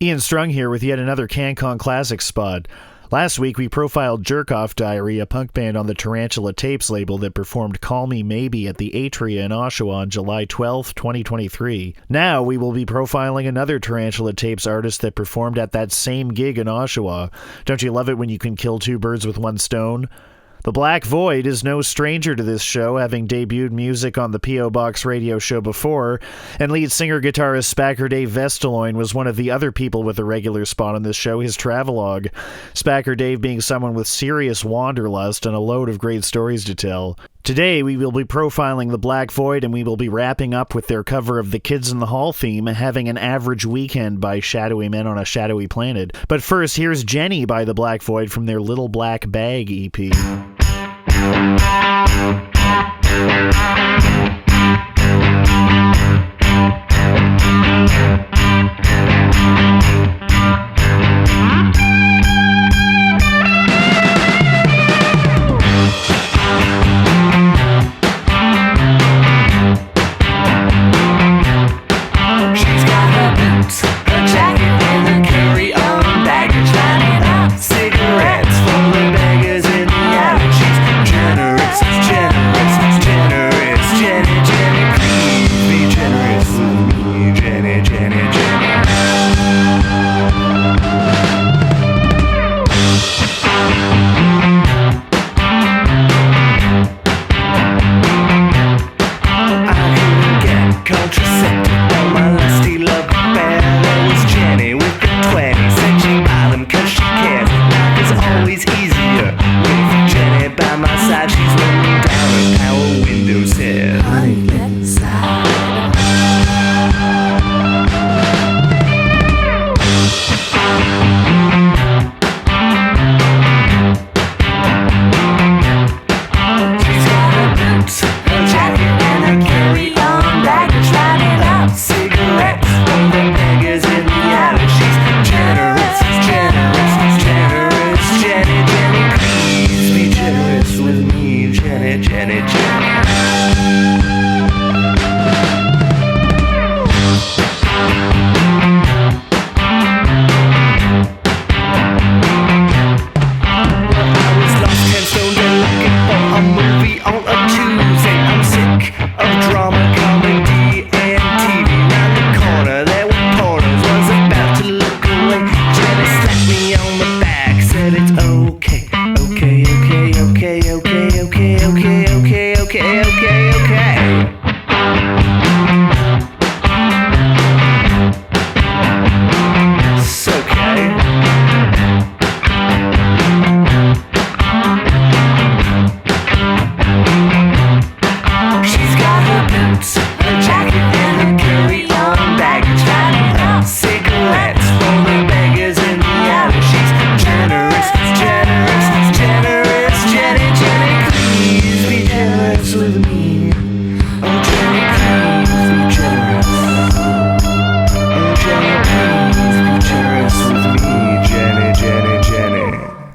Ian Strung here with yet another CanCon Classic spot. Last week we profiled Jerk Off Diary, a punk band on the Tarantula Tapes label that performed Call Me Maybe at the Atria in Oshawa on July 12, 2023. Now we will be profiling another Tarantula Tapes artist that performed at that same gig in Oshawa. Don't you love it when you can kill two birds with one stone? The Black Void is no stranger to this show, having debuted music on the P.O. Box radio show before, and lead singer-guitarist Spacker Dave Vestaloin was one of the other people with a regular spot on this show, his travelogue. Spacker Dave being someone with serious wanderlust and a load of great stories to tell. Today we will be profiling the Black Void, and we will be wrapping up with their cover of the Kids in the Hall theme, Having an Average Weekend by Shadowy Men on a Shadowy Planet. But first, here's Jenny by the Black Void from their Little Black Bag EP.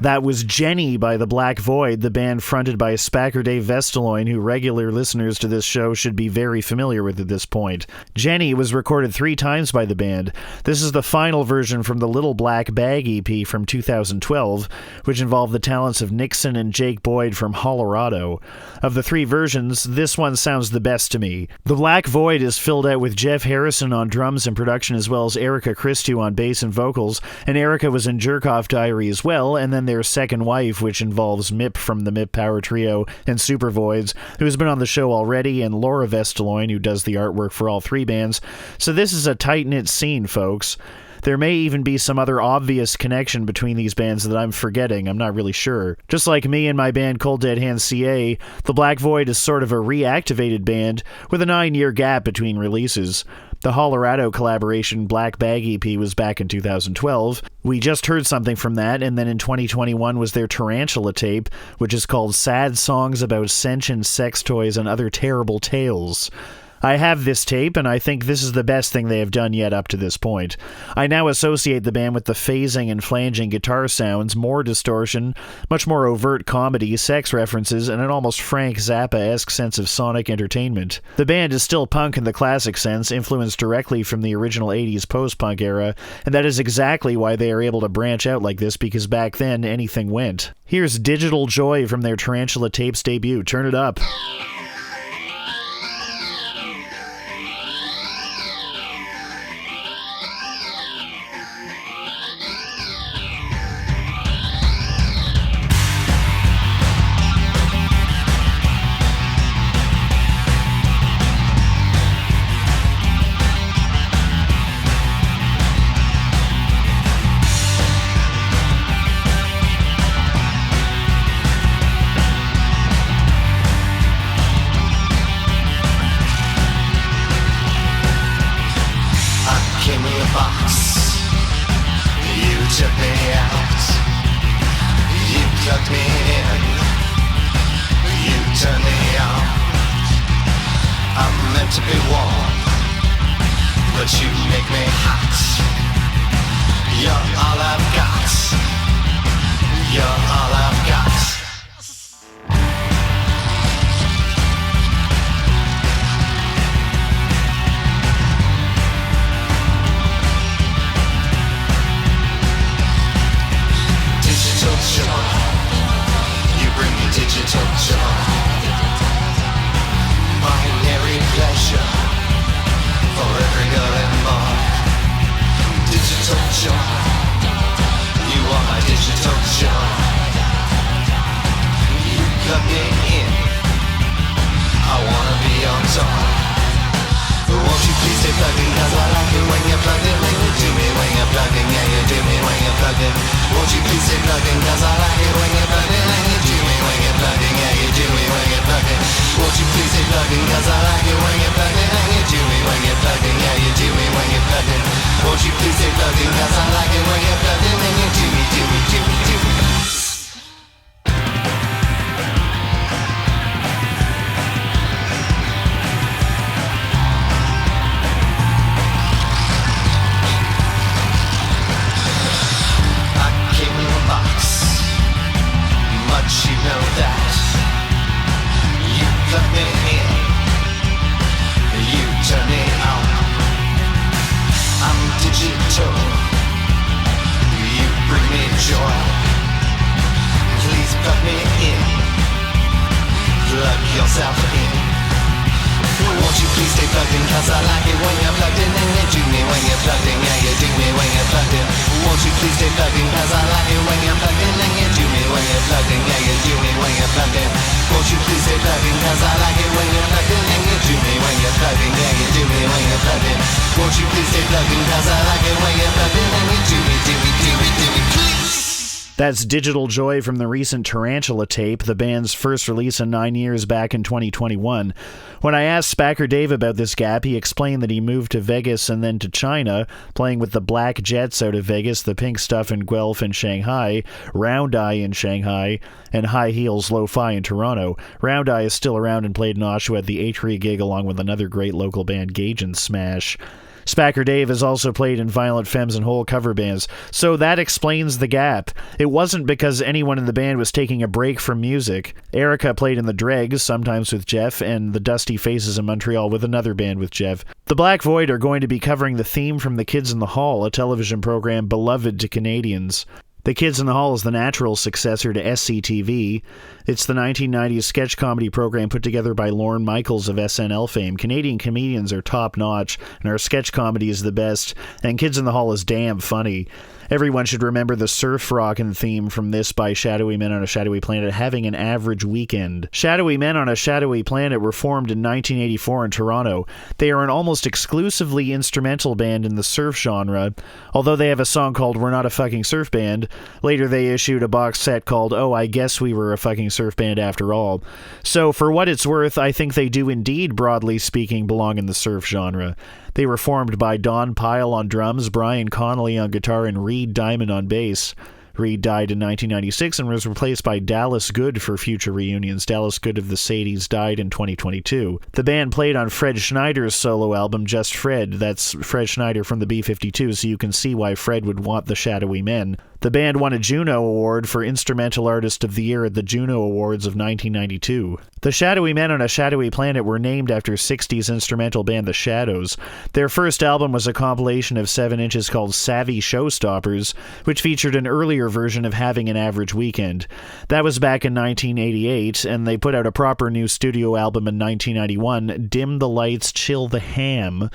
That was Jenny by the Black Void, the band fronted by Spacker Dave Vestaloin, who regular listeners to this show should be very familiar with at this point. Jenny was recorded 3 times by the band. This is the final version from the Little Black Bag EP from 2012, which involved the talents of Nixon and Jake Boyd from Colorado. Of the 3 versions, this one sounds the best to me. The Black Void is filled out with Jeff Harrison on drums and production, as well as Erica Christou on bass and vocals, and Erica was in Jerk Off Diary as well, and then their second wife, which involves Mip from the Mip Power Trio and Supervoids, who's been on the show already, and Laura Vestaloin, who does the artwork for all 3 bands. So this is a tight-knit scene, folks. There may even be some other obvious connection between these bands that I'm forgetting, I'm not really sure. Just like me and my band Cold Dead Hands CA, the Black Void is sort of a reactivated band with a 9-year gap between releases. The Colorado collaboration Black Bag EP was back in 2012. We just heard something from that, and then in 2021 was their Tarantula tape, which is called Sad Songs About Sentient Sex Toys and Other Terrible Tales. I have this tape, and I think this is the best thing they have done yet up to this point. I now associate the band with the phasing and flanging guitar sounds, more distortion, much more overt comedy, sex references, and an almost Frank Zappa-esque sense of sonic entertainment. The band is still punk in the classic sense, influenced directly from the original 80s post-punk era, and that is exactly why they are able to branch out like this, because back then anything went. Here's Digital Joy from their Tarantula Tapes debut. Turn it up. That's Digital Joy from the recent Tarantula tape, the band's first release in 9 years back in 2021. When I asked Spacker Dave about this gap, he explained that he moved to Vegas and then to China, playing with the Black Jets out of Vegas, the Pink Stuff in Guelph and Shanghai, Round Eye in Shanghai, and High Heels Lo-Fi in Toronto. Round Eye is still around and played in Oshawa at the Atria gig along with another great local band, Gauge and Smash. Spacker Dave has also played in Violent Femmes and Whole cover bands, so that explains the gap. It wasn't because anyone in the band was taking a break from music. Erica played in the Dregs, sometimes with Jeff, and the Dusty Faces in Montreal with another band with Jeff. The Black Void are going to be covering the theme from The Kids in the Hall, a television program beloved to Canadians. The Kids in the Hall is the natural successor to SCTV. It's the 1990s sketch comedy program put together by Lorne Michaels of SNL fame. Canadian comedians are top-notch, and our sketch comedy is the best, and Kids in the Hall is damn funny. Everyone should remember the surf rockin' theme from this by Shadowy Men on a Shadowy Planet having an average weekend. Shadowy Men on a Shadowy Planet were formed in 1984 in Toronto. They are an almost exclusively instrumental band in the surf genre. Although they have a song called We're Not a Fucking Surf Band, later they issued a box set called Oh, I Guess We Were a Fucking Surf Band After All. So for what it's worth, I think they do indeed, broadly speaking, belong in the surf genre. They were formed by Don Pyle on drums, Brian Connolly on guitar, and Reed Diamond on bass. Reed died in 1996 and was replaced by Dallas Good for future reunions. Dallas Good of the Sadies died in 2022. The band played on Fred Schneider's solo album, Just Fred. That's Fred Schneider from the B-52, so you can see why Fred would want the Shadowy Men. The band won a Juno Award for Instrumental Artist of the Year at the Juno Awards of 1992. The Shadowy Men on a Shadowy Planet were named after 60s instrumental band The Shadows. Their first album was a compilation of 7 inches called Savvy Showstoppers, which featured an earlier version of Having an Average Weekend. That was back in 1988, and they put out a proper new studio album in 1991, Dim the Lights, Chill the Ham,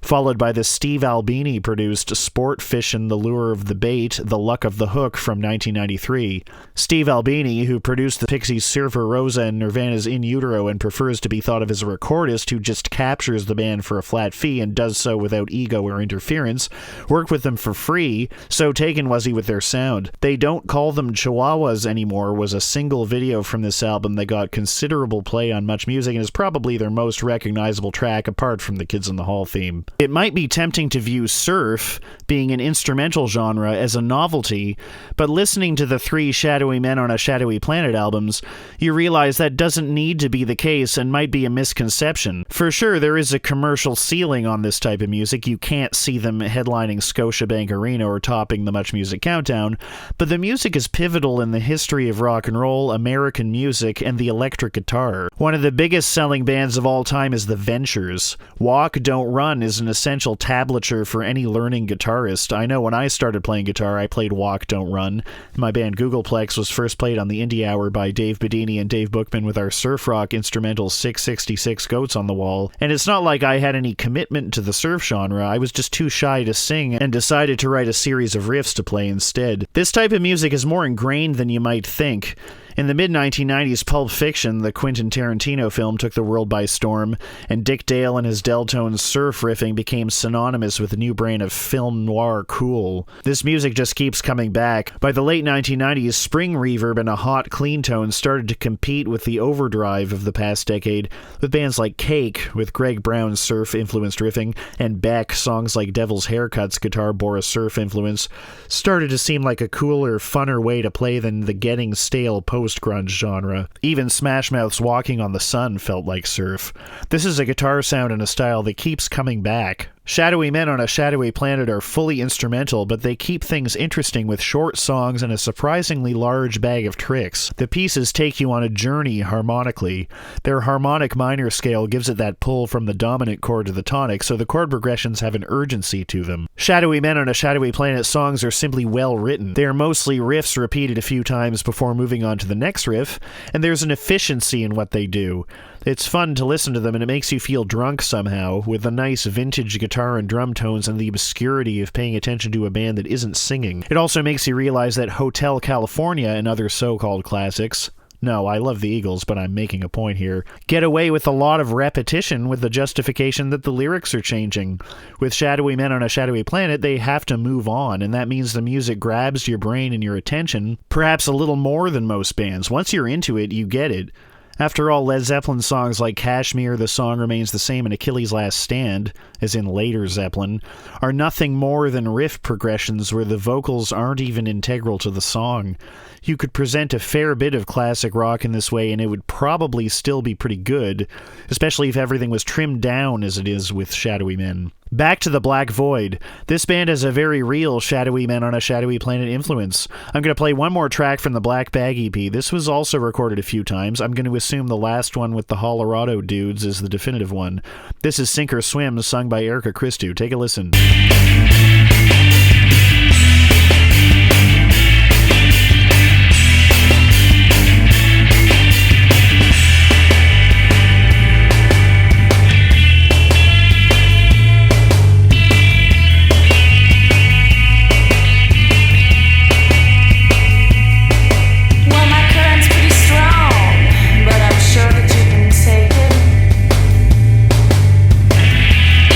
followed by the Steve Albini-produced Sport Fishin' the Lure of the Bait, The Luck of the Hook from 1993. Steve Albini, who produced the Pixies' Surfer Rosa and Nirvana's In Utero and prefers to be thought of as a recordist who just captures the band for a flat fee and does so without ego or interference, worked with them for free, so taken was he with their sound. They Don't Call Them Chihuahuas Anymore was a single video from this album that got considerable play on Much Music and is probably their most recognizable track apart from the Kids in the Hall theme. It might be tempting to view surf, being an instrumental genre, as a novelty, but listening to the 3 Shadowy Men on a Shadowy Planet albums, you realize that doesn't need to be the case and might be a misconception. For sure, there is a commercial ceiling on this type of music. You can't see them headlining Scotiabank Arena or topping the Much Music Countdown, but the music is pivotal in the history of rock and roll, American music, and the electric guitar. One of the biggest selling bands of all time is The Ventures. Walk, Don't Run is an essential tablature for any learning guitarist. I know when I started playing guitar, I played Walk, Don't Run. My band Googleplex was first played on the Indie Hour by Dave Bedini and Dave Bookman with our surf rock instrumental 666 Goats on the Wall. And it's not like I had any commitment to the surf genre. I was just too shy to sing and decided to write a series of riffs to play instead. This type of music is more ingrained than you might think. In the mid-1990s, Pulp Fiction, the Quentin Tarantino film, took the world by storm, and Dick Dale and his Deltones surf riffing became synonymous with the new brand of film noir cool. This music just keeps coming back. By the late 1990s, spring reverb and a hot clean tone started to compete with the overdrive of the past decade, with bands like Cake, with Greg Brown's surf-influenced riffing, and Beck, songs like Devil's Haircut's guitar bore a surf influence, started to seem like a cooler, funner way to play than the getting stale post-grunge genre. Even Smash Mouth's Walking on the Sun felt like surf. This is a guitar sound and a style that keeps coming back. Shadowy Men on a Shadowy Planet are fully instrumental, but they keep things interesting with short songs and a surprisingly large bag of tricks. The pieces take you on a journey harmonically. Their harmonic minor scale gives it that pull from the dominant chord to the tonic, so the chord progressions have an urgency to them. Shadowy Men on a Shadowy Planet songs are simply well written. They are mostly riffs repeated a few times before moving on to the next riff, and there's an efficiency in what they do. It's fun to listen to them, and it makes you feel drunk somehow, with the nice vintage guitar and drum tones and the obscurity of paying attention to a band that isn't singing. It also makes you realize that Hotel California and other so-called classics — no, I love the Eagles, but I'm making a point here — get away with a lot of repetition with the justification that the lyrics are changing. With Shadowy Men on a Shadowy Planet, they have to move on, and that means the music grabs your brain and your attention, perhaps a little more than most bands. Once you're into it, you get it. After all, Led Zeppelin songs like Kashmir, The Song Remains the Same, and Achilles' Last Stand, as in later Zeppelin, are nothing more than riff progressions where the vocals aren't even integral to the song. You could present a fair bit of classic rock in this way and it would probably still be pretty good, especially if everything was trimmed down as it is with Shadowy Men. Back to the Black Void. This band has a very real Shadowy Men on a Shadowy Planet influence. I'm going to play one more track from the Black Bag EP. This was also recorded a few times. I'm going to assume the last one with the Hollerado dudes is the definitive one. This is Sink or Swim, sung by Erica Christou. Take a listen.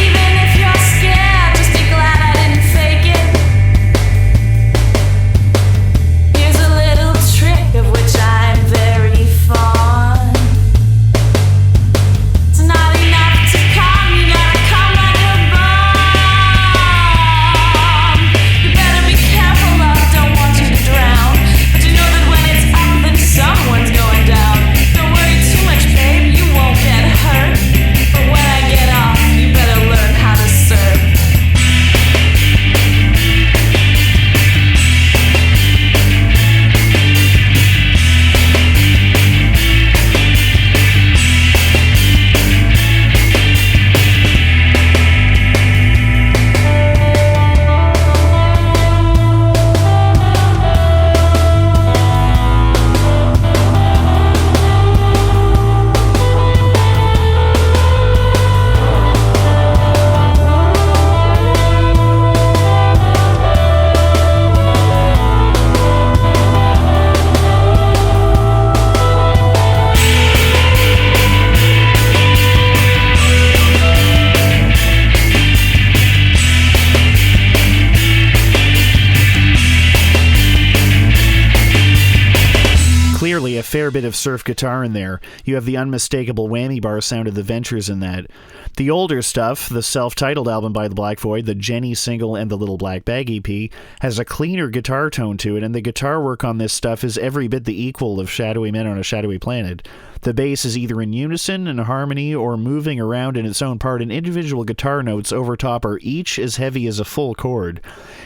Even if you're scared, just be glad I didn't clearly a fair bit of surf guitar in there. You have the unmistakable whammy bar sound of the Ventures in that. The older stuff, the self-titled album by the Black Void, the Jenny single, and the Little Black Bag EP, has a cleaner guitar tone to it, and the guitar work on this stuff is every bit the equal of Shadowy Men on a Shadowy Planet. The bass is either in unison, in harmony, or moving around in its own part, and individual guitar notes over top are each as heavy as a full chord.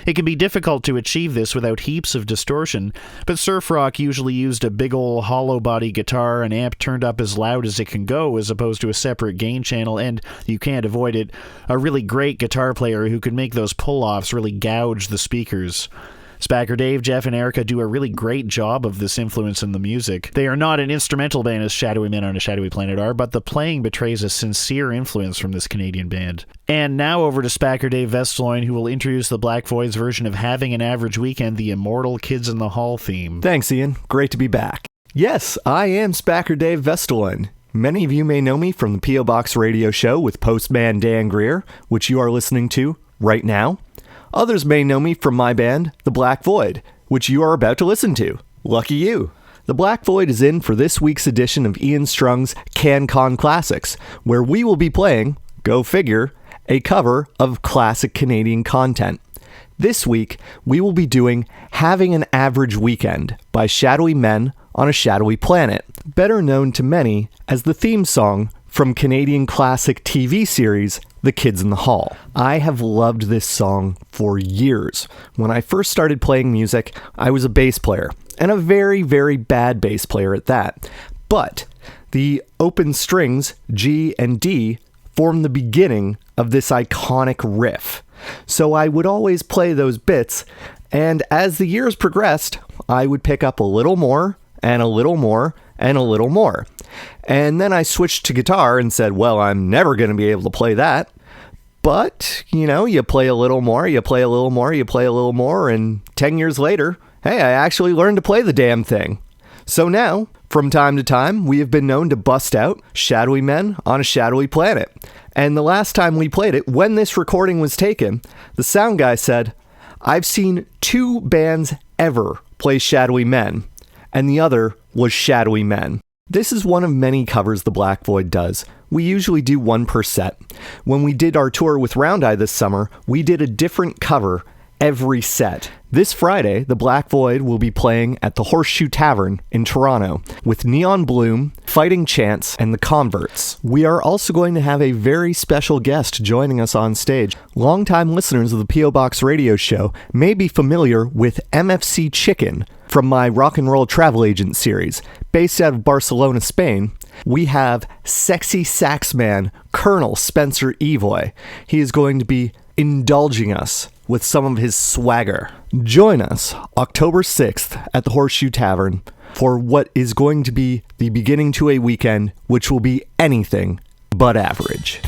It can be difficult to achieve this without heaps of distortion, but surf rock usually used a big ol' hollow body guitar, an amp turned up as loud as it can go as opposed to a separate gain channel, and, you can't avoid it, a really great guitar player who could make those pull-offs really gouge the speakers. Spacker Dave, Jeff, and Erica do a really great job of this influence in the music. They are not an instrumental band as Shadowy Men on a Shadowy Planet are, but the playing betrays a sincere influence from this Canadian band. And now over to Spacker Dave Vestaloin, who will introduce the Black Void's version of Having an Average Weekend, the immortal Kids in the Hall theme. Thanks, Ian. Great to be back. Yes, I am Spacker Dave Vestaloin. Many of you may know me from the P.O. Box radio show with postman Dan Greer, which you are listening to right now. Others may know me from my band, The Black Void, which you are about to listen to. Lucky you. The Black Void is in for this week's edition of Ian Strung's CanCon Classics, where we will be playing, go figure, a cover of classic Canadian content. This week, we will be doing Having an Average Weekend by Shadowy Men on a Shadowy Planet, better known to many as the theme song from Canadian classic TV series The Kids in the Hall. I have loved this song for years. When I first started playing music, I was a bass player, and a very, very bad bass player at that. But the open strings, G and D, form the beginning of this iconic riff. So I would always play those bits, and as the years progressed, I would pick up a little more, and a little more, and a little more. And then I switched to guitar and said, well, I'm never going to be able to play that. But, you play a little more, you play a little more, you play a little more, and 10 years later, hey, I actually learned to play the damn thing. So now, from time to time, we have been known to bust out Shadowy Men on a Shadowy Planet. And the last time we played it, when this recording was taken, the sound guy said, I've seen 2 bands ever play Shadowy Men, and the other was Shadowy Men. This is one of many covers the Black Void does. We usually do one per set. When we did our tour with Round Eye this summer, we did a different cover every set. This Friday, the Black Void will be playing at the Horseshoe Tavern in Toronto with Neon Bloom, Fighting Chance, and the Converts. We are also going to have a very special guest joining us on stage. Longtime listeners of the P.O. Box radio show may be familiar with MFC Chicken from my Rock and Roll Travel Agent series. Based out of Barcelona, Spain, we have sexy sax man Colonel Spencer Evoy. He is going to be indulging us with some of his swagger. Join us October 6th at the Horseshoe Tavern for what is going to be the beginning to a weekend which will be anything but average.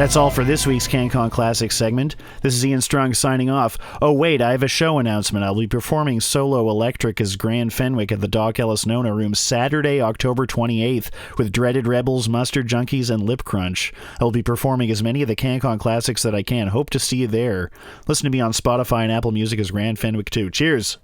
That's all for this week's CanCon Classics segment. This is Ian Strong signing off. Oh wait, I have a show announcement. I'll be performing solo electric as Grand Fenwick at the Doc Ellis Nona Room Saturday, October 28th with Dreaded Rebels, Mustard Junkies, and Lip Crunch. I'll be performing as many of the CanCon Classics that I can. Hope to see you there. Listen to me on Spotify and Apple Music as Grand Fenwick 2. Cheers!